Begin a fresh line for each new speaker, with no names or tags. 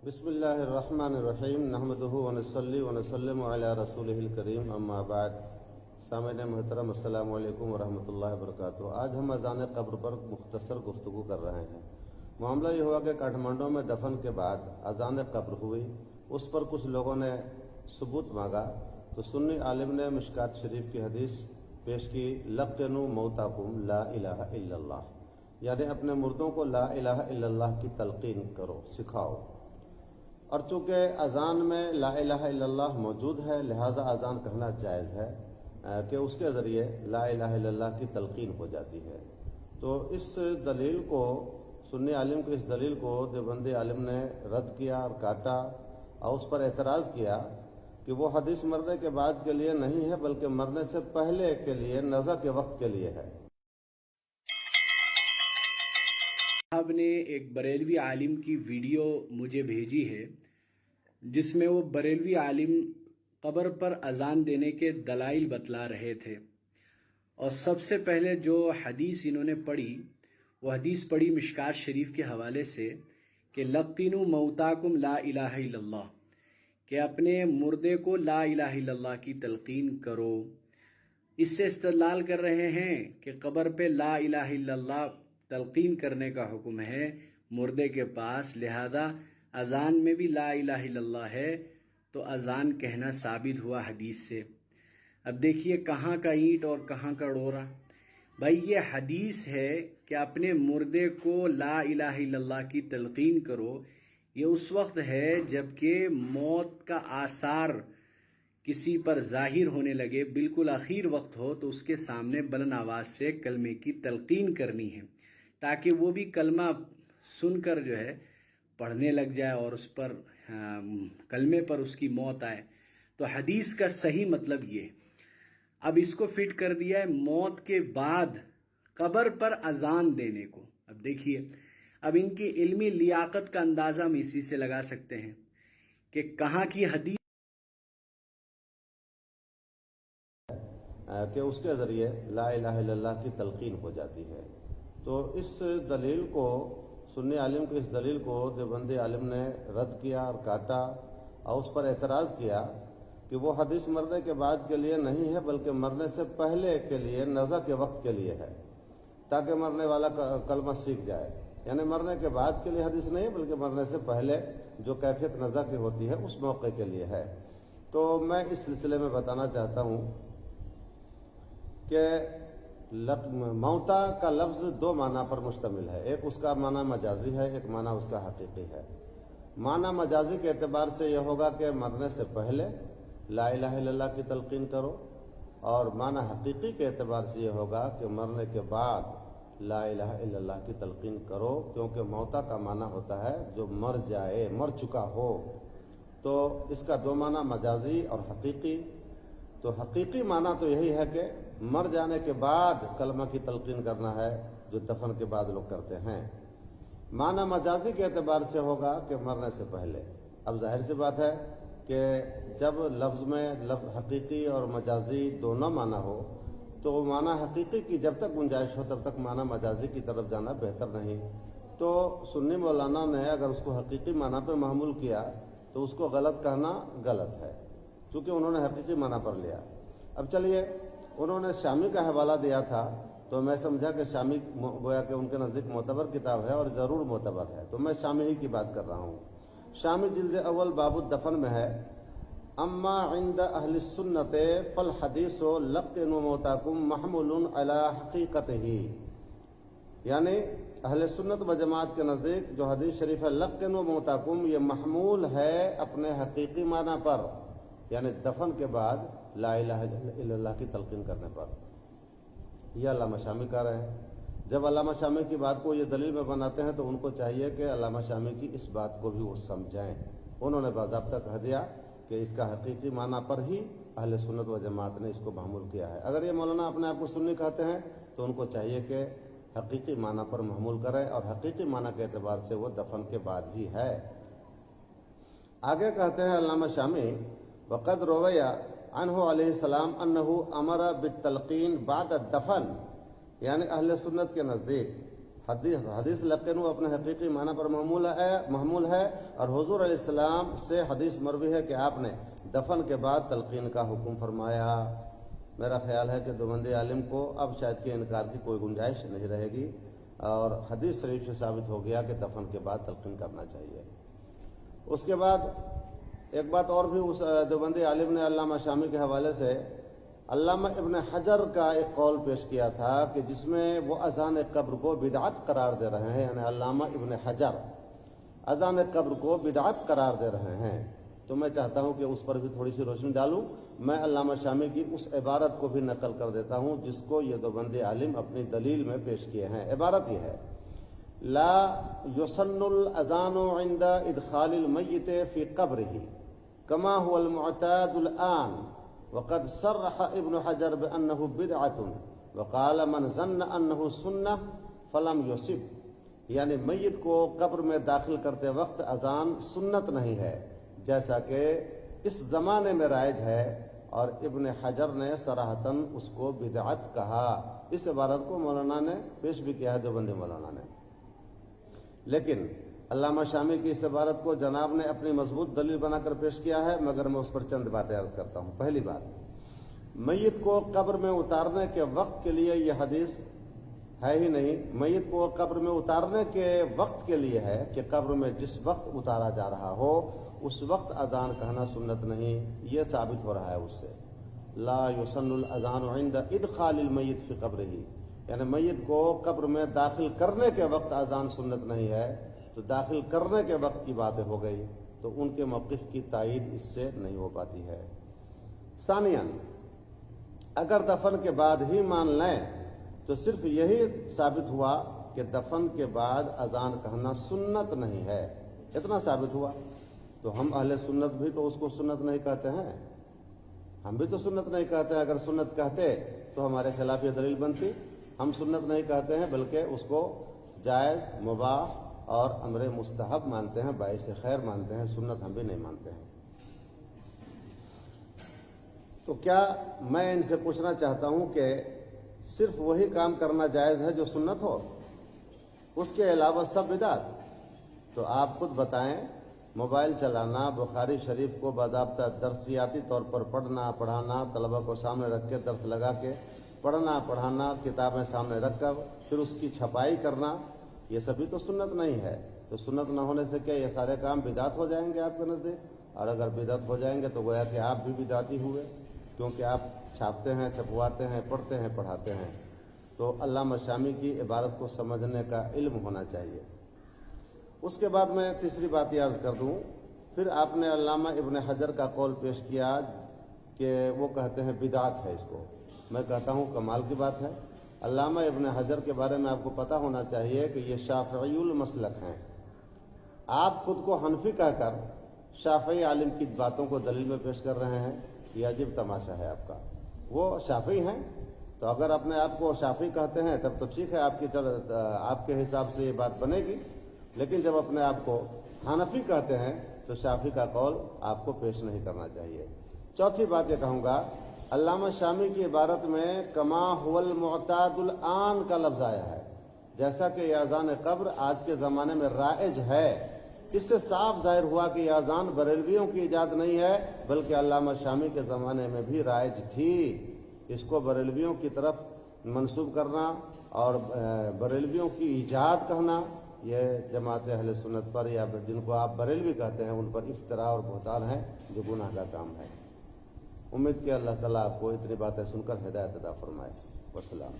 بسم اللہ الرحمن الرحیم نحمدہ ونصلی ونسلم علی رسولہ الکریم اما بعد۔ سامعین محترم السلام علیکم ورحمۃ اللہ وبرکاتہ۔ آج ہم اذان قبر پر مختصر گفتگو کر رہے ہیں۔ معاملہ یہ ہوا کہ کاٹھمانڈو میں دفن کے بعد اذان قبر ہوئی، اس پر کچھ لوگوں نے ثبوت مانگا تو سنی عالم نے مشکات شریف کی حدیث پیش کی، لقنوا موتاکم لا الہ الا اللہ، یعنی اپنے مردوں کو لا الہ الا اللہ کی تلقین کرو، سکھاؤ۔ اور چونکہ اذان میں لا الہ الا اللہ موجود ہے، لہذا اذان کہنا جائز ہے کہ اس کے ذریعے لا الہ الا اللہ کی تلقین ہو جاتی ہے۔ تو اس دلیل کو، سنی عالم کی اس دلیل کو دیوبندی عالم نے رد کیا اور کاٹا اور اس پر اعتراض کیا کہ وہ حدیث مرنے کے بعد کے لیے نہیں ہے بلکہ مرنے سے پہلے کے لیے، نزع کے وقت کے لیے ہے۔
صاحب نے ایک بریلوی عالم کی ویڈیو مجھے بھیجی ہے جس میں وہ بریلوی عالم قبر پر اذان دینے کے دلائل بتلا رہے تھے، اور سب سے پہلے جو حدیث انہوں نے پڑھی وہ حدیث پڑھی مشکات شریف کے حوالے سے کہ لقنوا موتاکم لا الہ الا اللہ، کہ اپنے مردے کو لا الہ الا اللہ کی تلقین کرو۔ اس سے استدلال کر رہے ہیں کہ قبر پہ لا الہ الا اللہ تلقین کرنے کا حکم ہے مردے کے پاس، لہذا اذان میں بھی لا الہ الا اللہ ہے تو اذان کہنا ثابت ہوا حدیث سے۔ اب دیکھیے کہاں کا اینٹ اور کہاں کا ڈورا۔ بھائی یہ حدیث ہے کہ اپنے مردے کو لا الہ الا اللہ کی تلقین کرو، یہ اس وقت ہے جب کہ موت کا آثار کسی پر ظاہر ہونے لگے، بالکل آخر وقت ہو تو اس کے سامنے بلند آواز سے کلمے کی تلقین کرنی ہے تاکہ وہ بھی کلمہ سن کر جو ہے پڑھنے لگ جائے اور اس پر کلمے پر اس کی موت آئے۔ تو حدیث کا صحیح مطلب یہ۔ اب اس کو فٹ کر دیا ہے موت کے بعد قبر پر اذان دینے کو۔ اب دیکھیے، اب ان کی علمی لیاقت کا اندازہ ہم اسی سے لگا سکتے ہیں کہ کہاں کی حدیث
کہ اس کے ذریعے لا الہ الا اللہ کی تلقین ہو جاتی ہے۔ تو اس دلیل کو، سنی عالم کی اس دلیل کو دیوبندی عالم نے رد کیا اور کاٹا اور اس پر اعتراض کیا کہ وہ حدیث مرنے کے بعد کے لیے نہیں ہے بلکہ مرنے سے پہلے کے لیے، نزع کے وقت کے لیے ہے، تاکہ مرنے والا کلمہ سیکھ جائے۔ یعنی مرنے کے بعد کے لیے حدیث نہیں ہے بلکہ مرنے سے پہلے جو کیفیت نزع کی ہوتی ہے اس موقع کے لیے ہے۔ تو میں اس سلسلے میں بتانا چاہتا ہوں کہ موتا کا لفظ دو معنی پر مشتمل ہے، ایک اس کا معنی مجازی ہے، ایک معنی اس کا حقیقی ہے۔ معنی مجازی کے اعتبار سے یہ ہوگا کہ مرنے سے پہلے لا الہ الا اللہ کی تلقین کرو، اور معنی حقیقی کے اعتبار سے یہ ہوگا کہ مرنے کے بعد لا الہ الا اللہ کی تلقین کرو، کیونکہ موتا کا معنی ہوتا ہے جو مر جائے، مر چکا ہو۔ تو اس کا دو معنی مجازی اور حقیقی۔ تو حقیقی معنی تو یہی ہے کہ مر جانے کے بعد کلمہ کی تلقین کرنا ہے، جو دفن کے بعد لوگ کرتے ہیں۔ معنی مجازی کے اعتبار سے ہوگا کہ مرنے سے پہلے۔ اب ظاہر سی بات ہے کہ جب لفظ میں حقیقی اور مجازی دونوں معنی ہو تو معنی حقیقی کی جب تک گنجائش ہو تب تک معنی مجازی کی طرف جانا بہتر نہیں۔ تو سنی مولانا نے اگر اس کو حقیقی معنی پہ محمول کیا تو اس کو غلط کہنا غلط ہے، چونکہ انہوں نے حقیقی معنی پر لیا۔ اب چلیے، انہوں نے شامی کا حوالہ دیا تھا تو میں سمجھا کہ شامی گویا کہ ان کے نزدیک معتبر کتاب ہے اور ضرور معتبر ہے، تو میں شامی ہی کی بات کر رہا ہوں۔ شامی جلد اول باب الدفن میں ہے، اما عند اہل السنت فالحدیث لقنوا موتاکم محمول علی حقیقتہ، یعنی اہل سنت و جماعت کے نزدیک جو حدیث شریف ہے لقنوا موتاکم، یہ محمول ہے اپنے حقیقی معنی پر، یعنی دفن کے بعد لا الہ الا اللہ کی تلقین کرنے پر۔ یہ علامہ شامی کہہ رہے ہیں۔ جب علامہ شامی کی بات کو یہ دلیل میں بناتے ہیں تو ان کو چاہیے کہ علامہ شامی کی اس بات کو بھی وہ سمجھیں۔ انہوں نے باضابطہ کہہ دیا کہ اس کا حقیقی معنی پر ہی اہل سنت و جماعت نے اس کو محمول کیا ہے۔ اگر یہ مولانا اپنے آپ کو سنی کہتے ہیں تو ان کو چاہیے کہ حقیقی معنی پر محمول کریں، اور حقیقی معنی کے اعتبار سے وہ دفن کے بعد ہی ہے۔ آگے کہتے ہیں علامہ شامی، وقد روی عنہ علیہ السلام انہ امر بالتلقین بعد الدفن، یعنی اہل سنت کے نزدیک حدیث لقن اپنے حقیقی معنی پر محمول ہے اور حضور علیہ السلام سے حدیث مروی ہے کہ آپ نے دفن کے بعد تلقین کا حکم فرمایا۔ میرا خیال ہے کہ دیوبندی عالم کو اب شاید کہ انکار کی کوئی گنجائش نہیں رہے گی، اور حدیث شریف سے ثابت ہو گیا کہ دفن کے بعد تلقین کرنا چاہیے۔ اس کے بعد ایک بات اور بھی اس دیوبندی عالم نے علامہ شامی کے حوالے سے علامہ ابن حجر کا ایک قول پیش کیا تھا کہ جس میں وہ اذان قبر کو بدعت قرار دے رہے ہیں، یعنی علامہ ابن حجر اذان قبر کو بدعت قرار دے رہے ہیں۔ تو میں چاہتا ہوں کہ اس پر بھی تھوڑی سی روشنی ڈالوں۔ میں علامہ شامی کی اس عبارت کو بھی نقل کر دیتا ہوں جس کو یہ دیوبندی عالم اپنی دلیل میں پیش کیے ہیں۔ عبارت یہ ہے: لا يسن الاذان عند ادخال المیت فی قبره كما هو المعتاد الآن وقد صرح ابن حجر بأنه بدعة وقال من ظن أنه سنة فلم يصب، یعنی میت کو قبر میں داخل کرتے وقت اذان سنت نہیں ہے جیسا کہ اس زمانے میں رائج ہے، اور ابن حجر نے صراحتاً اس کو بدعت کہا۔ اس عبارت کو مولانا نے پیش بھی کیا ہے، دیوبندی مولانا نے، لیکن علامہ شامی کی اس عبارت کو جناب نے اپنی مضبوط دلیل بنا کر پیش کیا ہے، مگر میں اس پر چند باتیں عرض کرتا ہوں۔ پہلی بات، میت کو قبر میں اتارنے کے وقت کے لیے یہ حدیث ہے ہی نہیں۔ میت کو قبر میں اتارنے کے وقت کے لیے ہے کہ قبر میں جس وقت اتارا جا رہا ہو اس وقت اذان کہنا سنت نہیں، یہ ثابت ہو رہا ہے اس سے۔ لا یسن الاذان عند ادخال المیت فی قبرہ، یعنی میت کو قبر میں داخل کرنے کے وقت اذان سنت نہیں ہے، تو داخل کرنے کے وقت کی باتیں ہو گئی، تو ان کے موقف کی تائید اس سے نہیں ہو پاتی ہے۔ ثانیاً، اگر دفن کے بعد ہی مان لیں تو صرف یہی ثابت ہوا کہ دفن کے بعد اذان کہنا سنت نہیں ہے، اتنا ثابت ہوا۔ تو ہم اہل سنت بھی تو اس کو سنت نہیں کہتے ہیں، ہم بھی تو سنت نہیں کہتے ہیں۔ اگر سنت کہتے تو ہمارے خلاف یہ دلیل بنتی۔ ہم سنت نہیں کہتے ہیں بلکہ اس کو جائز، مباح اور امر مستحب مانتے ہیں، باعث خیر مانتے ہیں، سنت ہم بھی نہیں مانتے ہیں۔ تو کیا میں ان سے پوچھنا چاہتا ہوں کہ صرف وہی کام کرنا جائز ہے جو سنت ہو، اس کے علاوہ سب بدعت؟ تو آپ خود بتائیں۔ موبائل چلانا، بخاری شریف کو باضابطہ درسیاتی طور پر پڑھنا پڑھانا، طلبہ کو سامنے رکھ کے درس لگا کے پڑھنا پڑھانا، کتابیں سامنے رکھ کر پھر اس کی چھپائی کرنا، یہ سبھی تو سنت نہیں ہے۔ تو سنت نہ ہونے سے کیا یہ سارے کام بدعت ہو جائیں گے آپ کے نزدیک؟ اور اگر بدعت ہو جائیں گے تو گویا کہ آپ بھی بدعتی ہوئے، کیونکہ آپ چھاپتے ہیں، چھپواتے ہیں، پڑھتے ہیں، پڑھاتے ہیں۔ تو علامہ شامی کی عبارت کو سمجھنے کا علم ہونا چاہیے۔ اس کے بعد میں تیسری بات یہ عرض کر دوں، پھر آپ نے علامہ ابن حجر کا قول پیش کیا کہ وہ کہتے ہیں بدعت ہے اس کو۔ میں کہتا ہوں کمال کی بات ہے۔ علامہ ابن حجر کے بارے میں آپ کو پتہ ہونا چاہیے کہ یہ شافعی المسلک ہیں۔ آپ خود کو حنفی کہہ کر شافعی عالم کی باتوں کو دلیل میں پیش کر رہے ہیں، یہ عجیب تماشا ہے آپ کا۔ وہ شافعی ہیں تو اگر اپنے آپ کو شافعی کہتے ہیں تب تو ٹھیک ہے، آپ کے حساب سے یہ بات بنے گی، لیکن جب اپنے آپ کو حنفی کہتے ہیں تو شافعی کا قول آپ کو پیش نہیں کرنا چاہیے۔ چوتھی بات یہ کہوں گا، علامہ شامی کی عبارت میں کما هو المعتاد الآن کا لفظ آیا ہے، جیسا کہ یہ اذان قبر آج کے زمانے میں رائج ہے۔ اس سے صاف ظاہر ہوا کہ یہ اذان بریلویوں کی ایجاد نہیں ہے بلکہ علامہ شامی کے زمانے میں بھی رائج تھی۔ اس کو بریلویوں کی طرف منسوب کرنا اور بریلویوں کی ایجاد کہنا، یہ جماعت اہل سنت پر یا جن کو آپ بریلوی کہتے ہیں ان پر افتراء اور بہتان ہے جو گناہ کا کام ہے۔ امید کہ اللہ تعالیٰ آپ کو اتنی باتیں سن کر ہدایت عطا فرمائے۔ والسلام۔